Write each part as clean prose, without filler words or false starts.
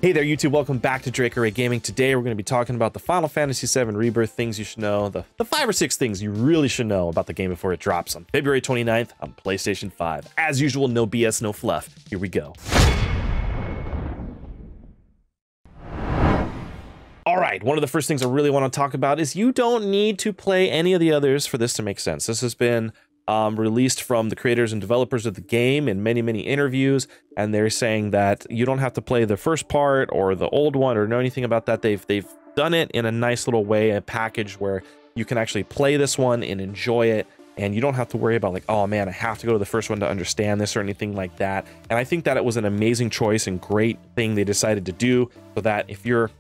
Hey there, YouTube. Welcome back to Draco Ray Gaming. Today, we're going to be talking about the Final Fantasy VII Rebirth, things you should know, the 5 or 6 things you really should know about the game before it drops on February 29th on PlayStation 5. As usual, no BS, no fluff. Here we go. All right, one of the first things I really want to talk about is you don't need to play any of the others for this to make sense. This has been released from the creators and developers of the game in many interviews, and they're saying that you don't have to play the first part or the old one or know anything about that. They've done it in a nice little way, a package where you can actually play this one and enjoy it, and you don't have to worry about like, oh man, I have to go to the first one to understand this or anything like that. And I think that it was an amazing choice and great thing they decided to do, so that if you're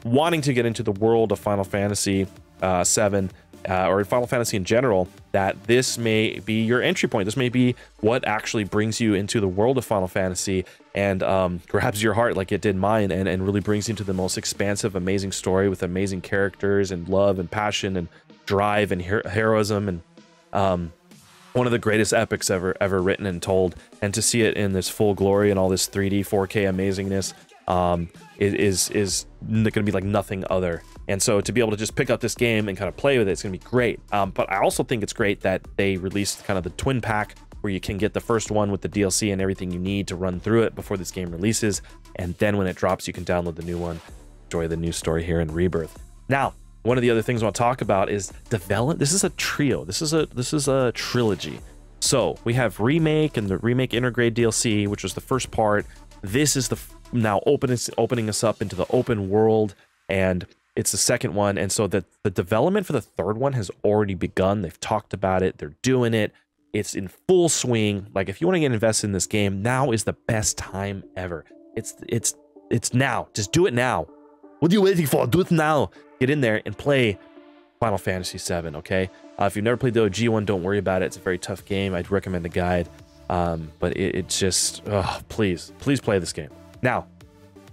wanting to get into the world of Final Fantasy VII, or Final Fantasy in general, that this may be your entry point. This may be what actually brings you into the world of Final Fantasy and grabs your heart like it did mine, and really brings you into the most expansive, amazing story with amazing characters and love and passion and drive and heroism, and one of the greatest epics ever written and told. And to see it in this full glory and all this 3D 4K amazingness is going to be like nothing other. And so to be able to just pick up this game and kind of play with it, it's going to be great. But I also think it's great that they released kind of the twin pack where you can get the first one with the DLC and everything you need to run through it before this game releases. And then when it drops, you can download the new one, enjoy the new story here in Rebirth. Now, one of the other things I want to talk about is develop. This is a trio. This is a trilogy. So we have Remake and the Remake Intergrade DLC, which was the first part. This is the now opening us up into the open world, and it's the second one. And so the development for the third one has already begun. They've talked about it. They're doing it. It's in full swing. Like, if you want to get invested in this game, now is the best time ever. It's now. Just do it now. What are you waiting for? Do it now. Get in there and play Final Fantasy VII, okay? If you've never played the OG one, don't worry about it. It's a very tough game. I'd recommend the guide. But it's just, please play this game. Now,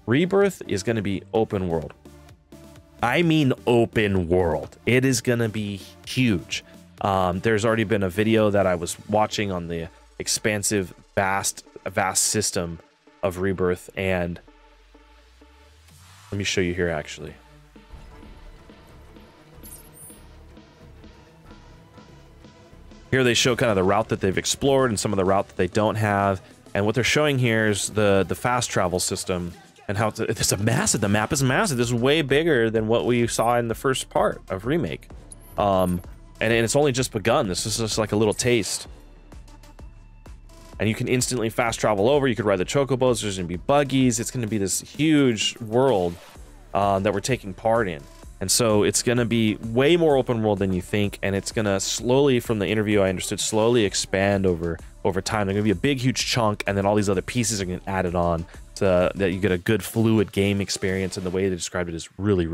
Rebirth is going to be open world. I mean open world. It is going to be huge. There's already been a video that I was watching on the expansive, vast system of Rebirth, and let me show you here actually. Here they show kind of the route that they've explored and some of the route that they don't have. And what they're showing here is the fast travel system and how it's massive. The map is massive. This is way bigger than what we saw in the first part of Remake. And it's only just begun. This is just like a little taste. And you can instantly fast travel over. You could ride the chocobos. There's going to be buggies. It's going to be this huge world that we're taking part in. And so it's going to be way more open world than you think, and it's going to slowly, from the interview I understood, slowly expand over time. There's going to be a big, huge chunk, and then all these other pieces are going to get added on so that you get a good, fluid game experience, and the way they described it is really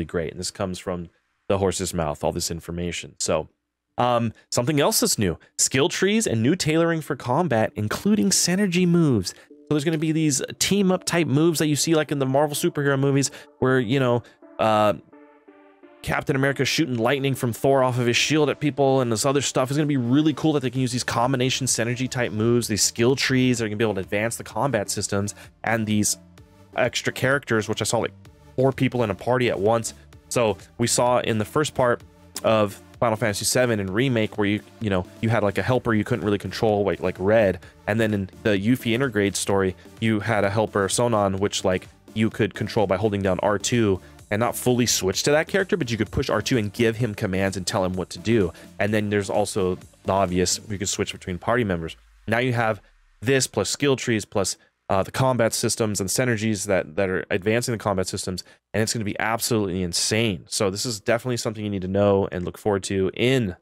great. And this comes from the horse's mouth, all this information. So something else that's new, skill trees and new tailoring for combat, including synergy moves. So there's going to be these team-up type moves that you see like in the Marvel superhero movies where, you know, Captain America shooting lightning from Thor off of his shield at people, and this other stuff is going to be really cool that they can use these combination synergy type moves, these skill trees that are going to be able to advance the combat systems, and these extra characters, which I saw like 4 people in a party at once. So we saw in the first part of Final Fantasy VII and Remake where you had like a helper you couldn't really control, like Red, and then in the Yuffie Intergrade story you had a helper, Sonon, which like you could control by holding down R2 and not fully switch to that character, but you could push R2 and give him commands and tell him what to do. And then there's also the obvious, we could switch between party members. Now you have this plus skill trees plus the combat systems and synergies that are advancing the combat systems, and it's going to be absolutely insane. So this is definitely something you need to know and look forward to in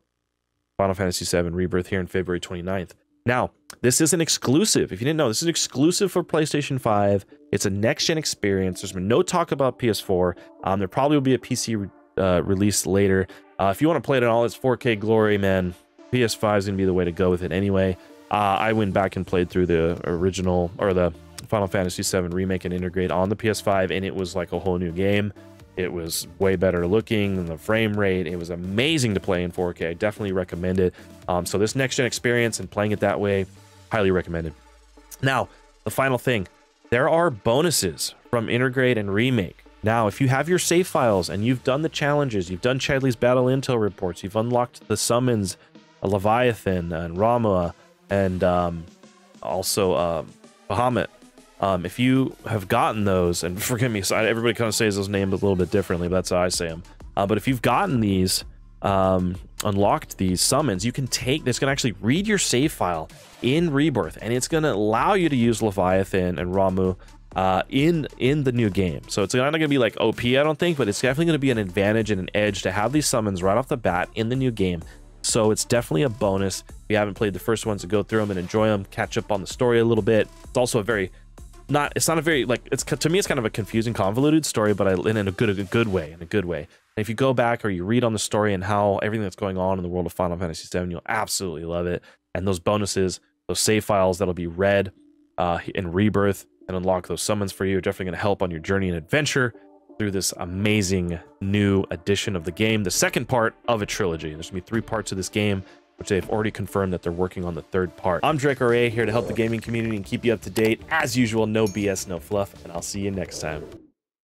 Final Fantasy VII Rebirth here on February 29th. Now, this is an exclusive. If you didn't know, this is exclusive for PlayStation 5. It's a next-gen experience. There's been no talk about PS4. There probably will be a PC release later. If you want to play it in all its 4K glory, man, PS5 is going to be the way to go with it anyway. I went back and played through the original, or the Final Fantasy VII Remake and Intergrade on the PS5, and it was like a whole new game. It was way better looking than the frame rate. It was amazing to play in 4K. I definitely recommend it. So this next-gen experience and playing it that way, highly recommended. Now, the final thing. there are bonuses from Integrate and Remake. Now, if you have your save files and you've done the challenges, you've done Chadley's battle intel reports, you've unlocked the summons, Leviathan and Rama, and also Bahamut. If you have gotten those, and forgive me, so everybody kind of says those names a little bit differently, but that's how I say them. But if you've gotten these, unlocked these summons, you can take this, can actually read your save file in Rebirth, and it's going to allow you to use Leviathan and Ramu in the new game. So it's not going to be like OP, I don't think, but it's definitely going to be an advantage and an edge to have these summons right off the bat in the new game. So it's definitely a bonus if you haven't played the first ones, to go through them and enjoy them, catch up on the story a little bit. It's also a very it's not a very, like, it's, to me, it's kind of a confusing, convoluted story, but in a good way. And if you go back or you read on the story and how everything that's going on in the world of Final Fantasy VII, you'll absolutely love it. And those bonuses, those save files that'll be read in Rebirth and unlock those summons for you, are definitely going to help on your journey and adventure through this amazing new edition of the game, the second part of a trilogy. There's going to be 3 parts of this game, which they've already confirmed that they're working on the 3rd part. I'm Draco Ray, here to help the gaming community and keep you up to date. As usual, no BS, no fluff, and I'll see you next time.